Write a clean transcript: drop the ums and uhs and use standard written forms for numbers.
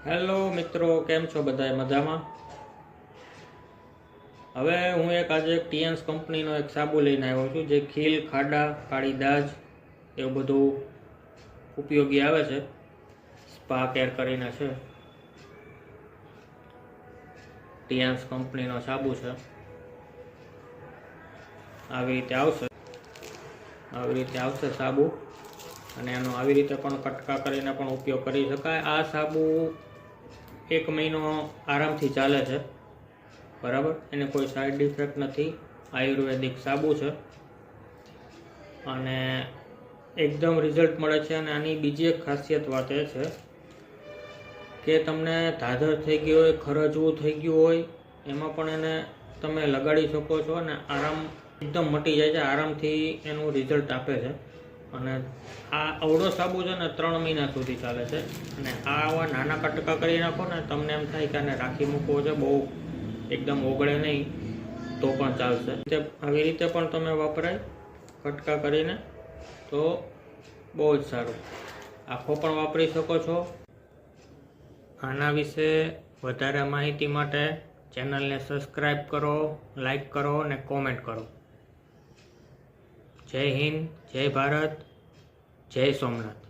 Hello મિત્રો, કેમ છો બધા? મજામાં? હવે હું આજે એક ટીએન્સ કંપનીનો એક સાબુ લઈને આવ્યો છું, જે ખીલ, ખાડા, કાળી દાજ એવું બધું ઉપયોગી આવે છે. સ્પા કેર કરીને છે, ટીએન્સ કંપનીનો સાબુ છે. આવી રીતે આવશે સાબુ, અને એનો આવી રીતે પણ કટકા કરીને પણ ઉપયોગ કરી શકાય. આ સાબુ 1 મહિનો આરામથી ચાલે છે, બરાબર. એને કોઈ સાઈડ ઇફેક્ટ નથી. આયુર્વેદિક સાબુ છે અને એકદમ રિઝલ્ટ મળે છે. અને આની બીજી એક ખાસિયત વાત એ છે કે તમને ધાધર થઈ ગઈ હોય, ખરજવું થઈ ગયું હોય, એમાં પણ એને તમે લગાડી શકો છો અને આરામ એકદમ મટી જાય છે. આરામથી એનું રિઝલ્ટ આપે છે. અને આ અવળો સાબુ છે ને 3 મહિના સુધી ચાલે છે. અને આવા નાના કટકા કરી નાખો ને, તમને એમ થાય કે આને રાખી મૂકવો છે, બહુ એકદમ ઓગળે નહીં તો પણ ચાલશે. આવી રીતે પણ તમે વપરાય કટકા કરીને, તો બહુ જ સારું. આખો પણ વાપરી શકો છો. આના વિશે વધારે માહિતી માટે ચેનલને સબસ્ક્રાઈબ કરો, લાઈક કરો અને કોમેન્ટ કરો. જય હિન્દ, જય ભારત, જય સોમનાથ.